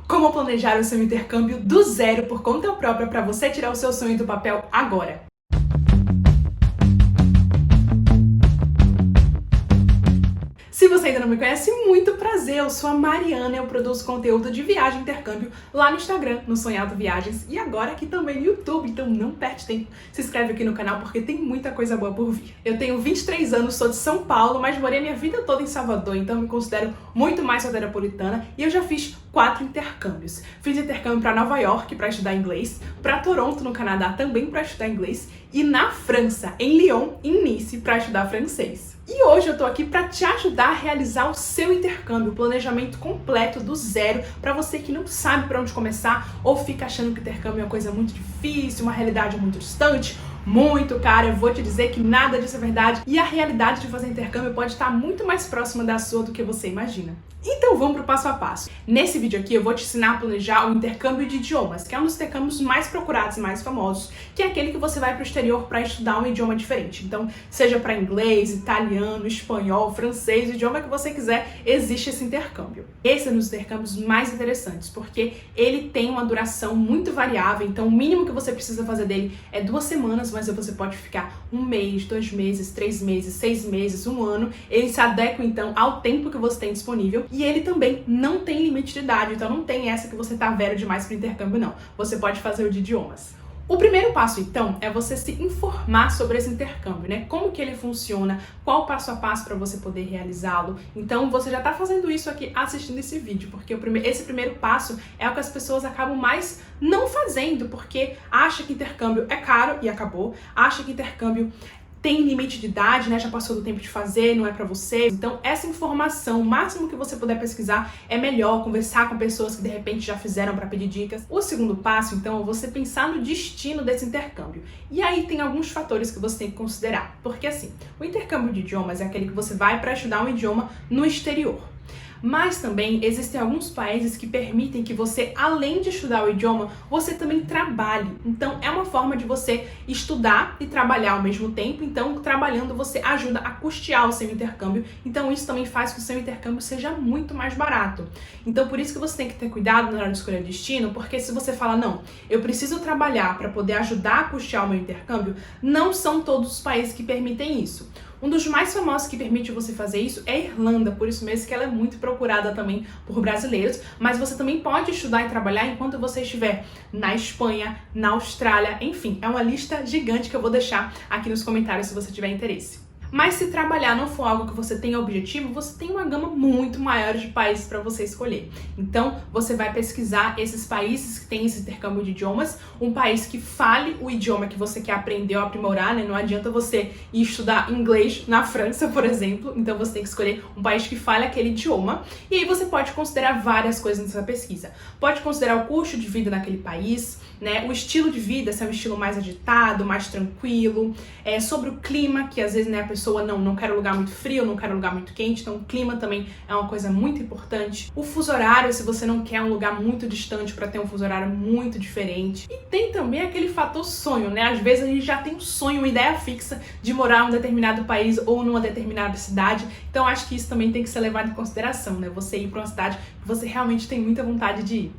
Como planejar o seu intercâmbio do zero por conta própria para você tirar o seu sonho do papel agora. Se você ainda não me conhece, muito prazer, eu sou a Mariana, eu produzo conteúdo de viagem e intercâmbio lá no Instagram, no Sonhado Viagens, e agora aqui também no YouTube, então não perde tempo, se inscreve aqui no canal porque tem muita coisa boa por vir. Eu tenho 23 anos, sou de São Paulo, mas morei minha vida toda em Salvador, então me considero muito mais soteropolitana e eu já fiz 4 intercâmbios. Fiz intercâmbio para Nova York para estudar inglês, para Toronto, no Canadá, também para estudar inglês, e na França, em Lyon, em Nice, para estudar francês. E hoje eu tô aqui para te ajudar a realizar o seu intercâmbio, o planejamento completo do zero, para você que não sabe para onde começar ou fica achando que o intercâmbio é uma coisa muito difícil, uma realidade muito distante, muito cara. Eu vou te dizer que nada disso é verdade e a realidade de fazer intercâmbio pode estar muito mais próxima da sua do que você imagina. Então vamos pro passo a passo. Nesse vídeo aqui eu vou te ensinar a planejar o intercâmbio de idiomas, que é um dos intercâmbios mais procurados e mais famosos, que é aquele que você vai para o exterior para estudar um idioma diferente. Então, seja para inglês, italiano, espanhol, francês, o idioma que você quiser, existe esse intercâmbio. Esse é um dos intercâmbios mais interessantes, porque ele tem uma duração muito variável, então o mínimo que você precisa fazer dele é 2 semanas, mas você pode ficar 1 mês, 2 meses, 3 meses, 6 meses, 1 ano. Ele se adequa então ao tempo que você tem disponível. E ele também não tem limite de idade, então não tem essa que você tá velho demais para intercâmbio, não. Você pode fazer o de idiomas. O primeiro passo, então, é você se informar sobre esse intercâmbio, né? Como que ele funciona, qual o passo a passo para você poder realizá-lo. Então, você já tá fazendo isso aqui assistindo esse vídeo, porque esse primeiro passo é o que as pessoas acabam mais não fazendo, porque acha que intercâmbio é caro e acabou, acha que intercâmbio tem limite de idade, né? Já passou do tempo de fazer, não é pra você. Então, essa informação, o máximo que você puder pesquisar, é melhor conversar com pessoas que de repente já fizeram para pedir dicas. O segundo passo, então, é você pensar no destino desse intercâmbio. E aí tem alguns fatores que você tem que considerar. Porque assim, o intercâmbio de idiomas é aquele que você vai para estudar um idioma no exterior. Mas também existem alguns países que permitem que você, além de estudar o idioma, você também trabalhe. Então, é uma forma de você estudar e trabalhar ao mesmo tempo. Então, trabalhando, você ajuda a custear o seu intercâmbio. Então, isso também faz que o seu intercâmbio seja muito mais barato. Então, por isso que você tem que ter cuidado na hora de escolher destino, porque se você fala, não, eu preciso trabalhar para poder ajudar a custear o meu intercâmbio, não são todos os países que permitem isso. Um dos mais famosos que permite você fazer isso é a Irlanda, por isso mesmo que ela é muito procurada também por brasileiros, mas você também pode estudar e trabalhar enquanto você estiver na Espanha, na Austrália, enfim, é uma lista gigante que eu vou deixar aqui nos comentários se você tiver interesse. Mas se trabalhar não for algo que você tenha objetivo, você tem uma gama muito maior de países para você escolher. Então, você vai pesquisar esses países que têm esse intercâmbio de idiomas, um país que fale o idioma que você quer aprender ou aprimorar, né? Não adianta você ir estudar inglês na França, por exemplo, então você tem que escolher um país que fale aquele idioma, e aí você pode considerar várias coisas nessa pesquisa. Pode considerar o custo de vida naquele país, né? O estilo de vida, se é um estilo mais agitado, mais tranquilo, sobre o clima, que às vezes, né, a pessoa não quer um lugar muito frio, não quer um lugar muito quente, então o clima também é uma coisa muito importante. O fuso horário, se você não quer um lugar muito distante para ter um fuso horário muito diferente. E tem também aquele fator sonho, né? Às vezes a gente já tem um sonho, uma ideia fixa de morar em um determinado país ou numa determinada cidade, então acho que isso também tem que ser levado em consideração, né? Você ir para uma cidade que você realmente tem muita vontade de ir.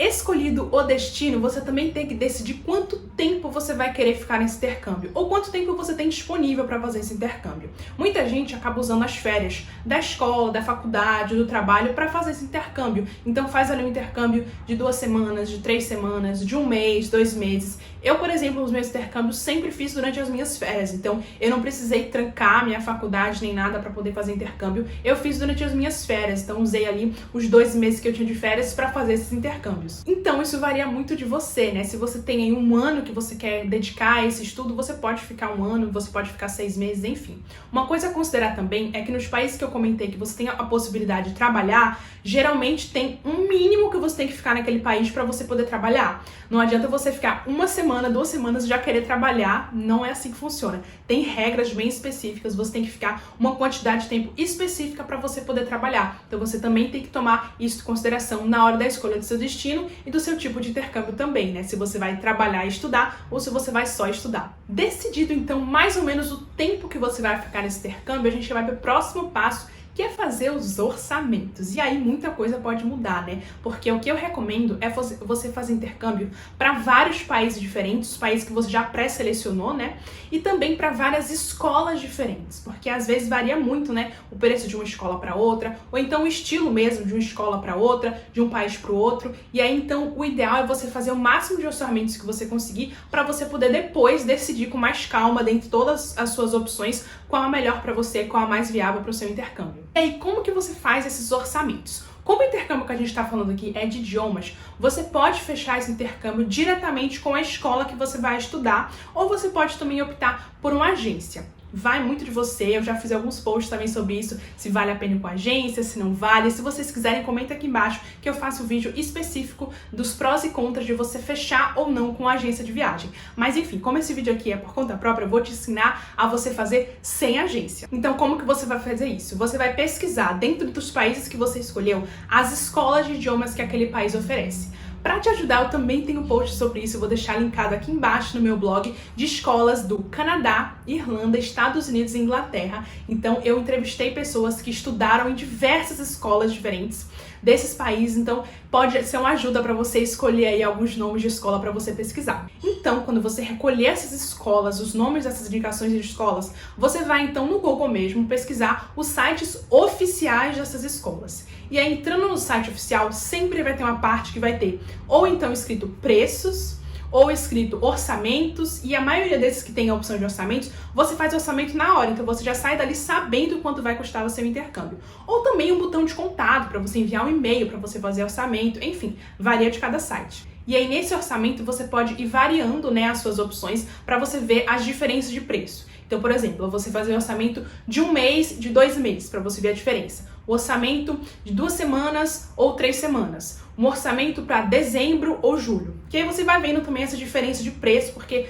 Escolhido o destino, você também tem que decidir quanto tempo você vai querer ficar nesse intercâmbio ou quanto tempo você tem disponível para fazer esse intercâmbio. Muita gente acaba usando as férias da escola, da faculdade, do trabalho para fazer esse intercâmbio. Então faz ali um intercâmbio de 2 semanas, de 3 semanas, de 1 mês, 2 meses. Eu, por exemplo, os meus intercâmbios sempre fiz durante as minhas férias, então eu não precisei trancar minha faculdade nem nada para poder fazer intercâmbio. Eu fiz durante as minhas férias, então usei ali os 2 meses que eu tinha de férias para fazer esses intercâmbios. Então isso varia muito de você, né? Se você tem aí 1 ano que você quer dedicar a esse estudo, você pode ficar 1 ano, você pode ficar 6 meses, enfim. Uma coisa a considerar também é que nos países que eu comentei que você tem a possibilidade de trabalhar, geralmente tem um mínimo que você tem que ficar naquele país para você poder trabalhar. Não adianta você ficar 1 semana, 2 semanas e já querer trabalhar, não é assim que funciona. Tem regras bem específicas, você tem que ficar uma quantidade de tempo específica para você poder trabalhar. Então você também tem que tomar isso em consideração na hora da escolha do seu destino e do seu tipo de intercâmbio também, né? Se você vai trabalhar e estudar ou se você vai só estudar. Decidido então mais ou menos o tempo que você vai ficar nesse intercâmbio, a gente vai para o próximo passo, que é fazer os orçamentos. E aí muita coisa pode mudar, né? Porque o que eu recomendo é você fazer intercâmbio para vários países diferentes, os países que você já pré-selecionou, né? E também para várias escolas diferentes, porque às vezes varia muito, né? O preço de uma escola para outra, ou então o estilo mesmo de uma escola para outra, de um país para o outro. E aí então o ideal é você fazer o máximo de orçamentos que você conseguir para você poder depois decidir com mais calma, dentre todas as suas opções, qual a melhor para você, qual a mais viável para o seu intercâmbio. E aí, como que você faz esses orçamentos? Como o intercâmbio que a gente está falando aqui é de idiomas, você pode fechar esse intercâmbio diretamente com a escola que você vai estudar, ou você pode também optar por uma agência. Vai muito de você, eu já fiz alguns posts também sobre isso, se vale a pena ir com a agência, se não vale. Se vocês quiserem, comenta aqui embaixo que eu faço um vídeo específico dos prós e contras de você fechar ou não com a agência de viagem. Mas enfim, como esse vídeo aqui é por conta própria, eu vou te ensinar a você fazer sem agência. Então como que você vai fazer isso? Você vai pesquisar dentro dos países que você escolheu as escolas de idiomas que aquele país oferece. Para te ajudar, eu também tenho um post sobre isso, eu vou deixar linkado aqui embaixo no meu blog de escolas do Canadá, Irlanda, Estados Unidos e Inglaterra. Então eu entrevistei pessoas que estudaram em diversas escolas diferentes desses países, então pode ser uma ajuda para você escolher aí alguns nomes de escola para você pesquisar. Então, quando você recolher essas escolas, os nomes dessas indicações de escolas, você vai então no Google mesmo pesquisar os sites oficiais dessas escolas. E aí, entrando no site oficial, sempre vai ter uma parte que vai ter ou então escrito preços, ou escrito orçamentos, e a maioria desses que tem a opção de orçamentos, você faz orçamento na hora, então você já sai dali sabendo quanto vai custar o seu intercâmbio. Ou também um botão de contato para você enviar um e-mail para você fazer orçamento, enfim, varia de cada site. E aí nesse orçamento você pode ir variando, né, as suas opções para você ver as diferenças de preço. Então, por exemplo, você fazer um orçamento de um mês, de 2 meses, para você ver a diferença. O orçamento de 2 semanas ou 3 semanas. Um orçamento para dezembro ou julho. Que aí você vai vendo também essa diferença de preço, porque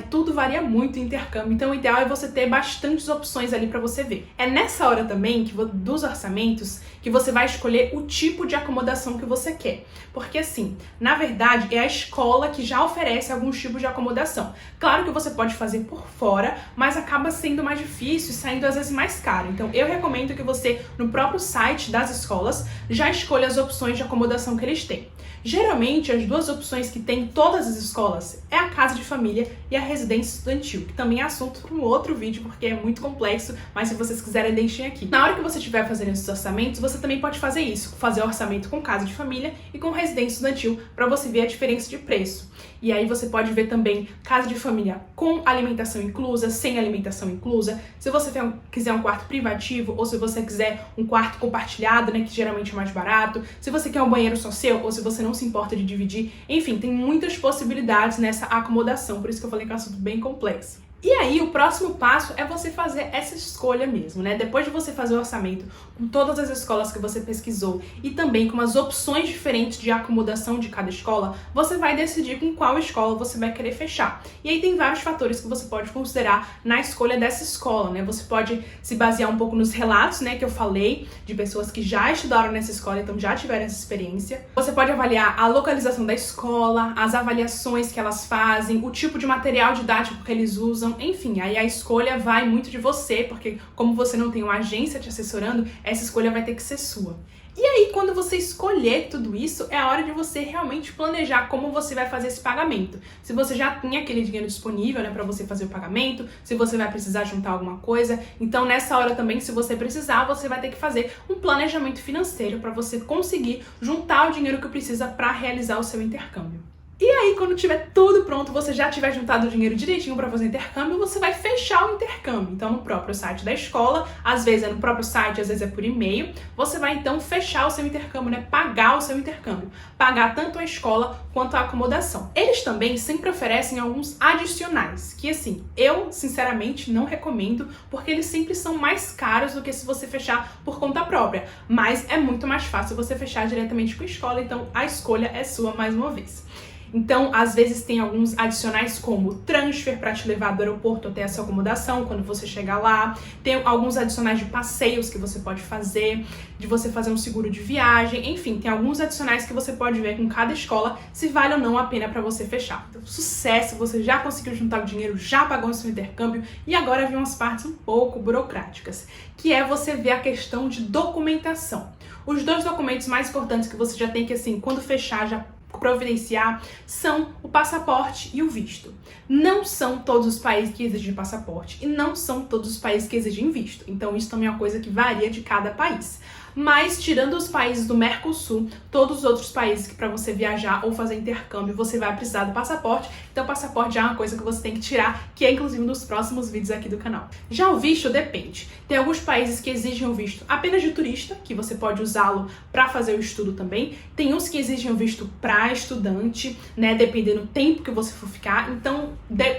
tudo varia muito em intercâmbio. Então o ideal é você ter bastantes opções ali para você ver. É nessa hora também dos orçamentos que você vai escolher o tipo de acomodação que você quer. Porque assim, na verdade, é a escola que já oferece alguns tipos de acomodação. Claro que você pode fazer por fora, mas acaba sendo mais difícil e saindo às vezes mais caro. Então eu recomendo que você, no próprio site das escolas, já escolha as opções de acomodação que eles têm. Geralmente, as duas opções que tem em todas as escolas é a casa de família e a residência estudantil, que também é assunto para um outro vídeo, porque é muito complexo, mas se vocês quiserem, deixem aqui. Na hora que você estiver fazendo esses orçamentos, você também pode fazer isso, fazer orçamento com casa de família e com residência estudantil, para você ver a diferença de preço. E aí você pode ver também casa de família com alimentação inclusa, sem alimentação inclusa, se você quiser um quarto privativo ou se você quiser um quarto compartilhado, né, que geralmente é mais barato, se você quer um banheiro só seu ou se você não se importa de dividir, enfim, tem muitas possibilidades nessa acomodação, por isso que eu falei que é um assunto bem complexo. E aí, o próximo passo é você fazer essa escolha mesmo, né? Depois de você fazer o orçamento com todas as escolas que você pesquisou e também com as opções diferentes de acomodação de cada escola, você vai decidir com qual escola você vai querer fechar. E aí tem vários fatores que você pode considerar na escolha dessa escola, né? Você pode se basear um pouco nos relatos, né, que eu falei, de pessoas que já estudaram nessa escola, então já tiveram essa experiência. Você pode avaliar a localização da escola, as avaliações que elas fazem, o tipo de material didático que eles usam, enfim, aí a escolha vai muito de você, porque como você não tem uma agência te assessorando, essa escolha vai ter que ser sua. E aí, quando você escolher tudo isso, é a hora de você realmente planejar como você vai fazer esse pagamento. Se você já tem aquele dinheiro disponível, né, para você fazer o pagamento, se você vai precisar juntar alguma coisa. Então, nessa hora também, se você precisar, você vai ter que fazer um planejamento financeiro para você conseguir juntar o dinheiro que precisa para realizar o seu intercâmbio. E aí, quando tiver tudo pronto, você já tiver juntado o dinheiro direitinho para fazer o intercâmbio, você vai fechar o intercâmbio. Então, no próprio site da escola, às vezes é no próprio site, às vezes é por e-mail, você vai então fechar o seu intercâmbio, né? Pagar o seu intercâmbio. Pagar tanto a escola quanto a acomodação. Eles também sempre oferecem alguns adicionais, que assim, eu sinceramente não recomendo, porque eles sempre são mais caros do que se você fechar por conta própria. Mas é muito mais fácil você fechar diretamente com a escola, então a escolha é sua mais uma vez. Então, às vezes tem alguns adicionais como transfer para te levar do aeroporto até a sua acomodação quando você chegar lá. Tem alguns adicionais de passeios que você pode fazer, de você fazer um seguro de viagem, enfim, tem alguns adicionais que você pode ver com cada escola se vale ou não a pena para você fechar. Então, sucesso, você já conseguiu juntar o dinheiro, já pagou o seu intercâmbio e agora vem umas partes um pouco burocráticas, que é você ver a questão de documentação. Os dois documentos mais importantes que você já tem que, assim, quando fechar, já providenciar são o passaporte e o visto. Não são todos os países que exigem passaporte e não são todos os países que exigem visto. Então isso também é uma coisa que varia de cada país. Mas tirando os países do Mercosul, todos os outros países que para você viajar ou fazer intercâmbio você vai precisar do passaporte. Então o passaporte já é uma coisa que você tem que tirar, que é inclusive nos próximos vídeos aqui do canal. Já o visto depende. Tem alguns países que exigem o visto apenas de turista, que você pode usá-lo para fazer o estudo também. Tem uns que exigem o visto para estudante, né, dependendo do tempo que você for ficar. Então,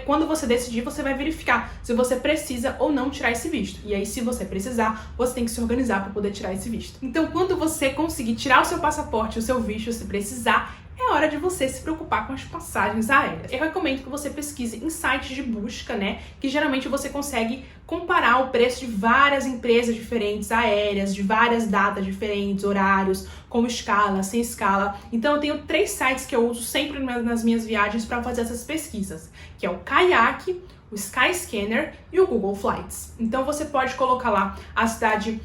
quando você decidir, você vai verificar se você precisa ou não tirar esse visto. E aí, se você precisar, você tem que se organizar para poder tirar esse visto. Então, quando você conseguir tirar o seu passaporte, o seu visto, se precisar, é hora de você se preocupar com as passagens aéreas. Eu recomendo que você pesquise em sites de busca, né? Que geralmente você consegue comparar o preço de várias empresas diferentes aéreas, de várias datas diferentes, horários, com escala, sem escala. Então eu tenho 3 sites que eu uso sempre nas minhas viagens para fazer essas pesquisas, que é o Kayak, o Skyscanner e o Google Flights. Então você pode colocar lá a cidade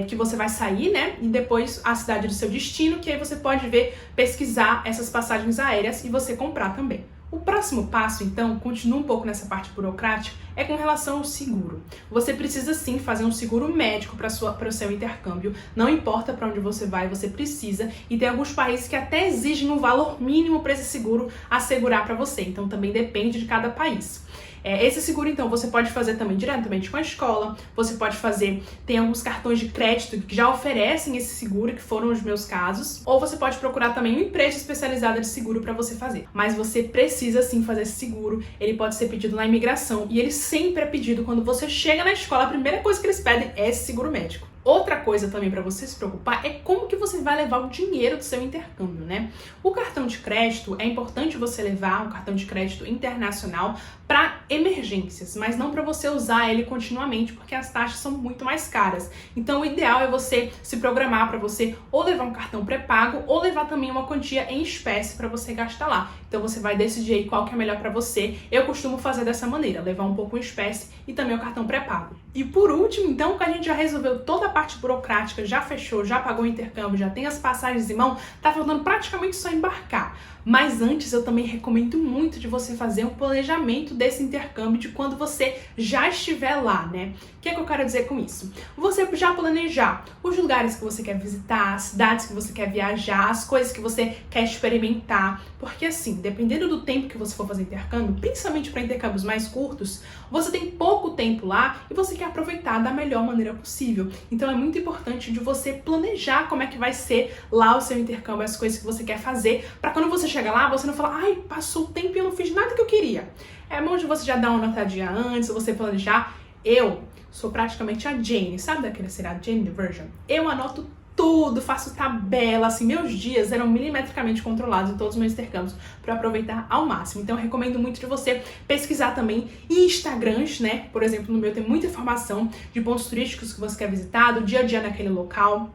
que você vai sair, né? E depois a cidade do seu destino, que aí você pode ver, pesquisar essas passagens aéreas e você comprar também. O próximo passo, então, continua um pouco nessa parte burocrática, é com relação ao seguro. Você precisa sim fazer um seguro médico para o seu intercâmbio. Não importa para onde você vai, você precisa. E tem alguns países que até exigem um valor mínimo para esse seguro assegurar para você. Então também depende de cada país. Esse seguro, então, você pode fazer também diretamente com a escola, você pode fazer, tem alguns cartões de crédito que já oferecem esse seguro, que foram os meus casos, ou você pode procurar também uma empresa especializada de seguro para você fazer. Mas você precisa sim fazer esse seguro, ele pode ser pedido na imigração e ele sempre é pedido quando você chega na escola, a primeira coisa que eles pedem é esse seguro médico. Outra coisa também para você se preocupar é como que você vai levar o dinheiro do seu intercâmbio, né? O cartão de crédito, é importante você levar um cartão de crédito internacional para emergências, mas não para você usar ele continuamente, porque as taxas são muito mais caras. Então o ideal é você se programar para você ou levar um cartão pré-pago ou levar também uma quantia em espécie para você gastar lá. Então você vai decidir aí qual que é melhor para você. Eu costumo fazer dessa maneira, levar um pouco em espécie e também o cartão pré-pago. E por último, então, que a gente já resolveu toda a parte burocrática, já fechou, já pagou o intercâmbio, já tem as passagens em mão, tá faltando praticamente só embarcar. Mas antes eu também recomendo muito de você fazer um planejamento desse intercâmbio de quando você já estiver lá, né? O que é que eu quero dizer com isso? Você já planejar os lugares que você quer visitar, as cidades que você quer viajar, as coisas que você quer experimentar, porque assim, dependendo do tempo que você for fazer intercâmbio, principalmente para intercâmbios mais curtos, você tem pouco tempo lá e você quer aproveitar da melhor maneira possível. Então é muito importante de você planejar como é que vai ser lá o seu intercâmbio, as coisas que você quer fazer, para quando você chegar lá, você não falar, ai, passou o tempo e eu não fiz nada que eu queria. É bom de você já dar uma notadinha antes, você planejar. Eu sou praticamente a Jane, sabe daquele seriado Jane the Virgin? Eu anoto tudo, faço tabela, assim, meus dias eram milimetricamente controlados em todos os meus intercâmbios para aproveitar ao máximo. Então eu recomendo muito de você pesquisar também em Instagrams, né? Por exemplo, no meu tem muita informação de pontos turísticos que você quer visitar, do dia a dia naquele local.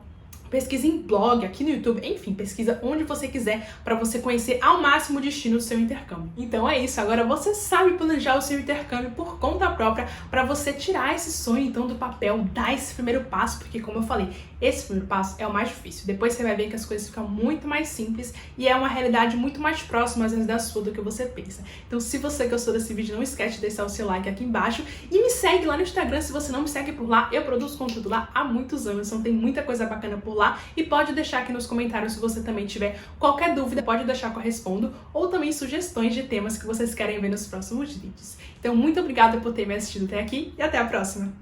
Pesquisa em blog, aqui no YouTube, enfim, pesquisa onde você quiser para você conhecer ao máximo o destino do seu intercâmbio. Então é isso, agora você sabe planejar o seu intercâmbio por conta própria para você tirar esse sonho então do papel, dar esse primeiro passo, porque como eu falei, esse primeiro passo é o mais difícil. Depois você vai ver que as coisas ficam muito mais simples e é uma realidade muito mais próxima às vezes da sua do que você pensa. Então se você gostou desse vídeo, não esquece de deixar o seu like aqui embaixo e me segue lá no Instagram se você não me segue por lá. Eu produzo conteúdo lá há muitos anos, então tem muita coisa bacana por lá. E pode deixar aqui nos comentários se você também tiver qualquer dúvida, pode deixar que eu respondo, ou também sugestões de temas que vocês querem ver nos próximos vídeos. Então, muito obrigada por ter me assistido até aqui e até a próxima!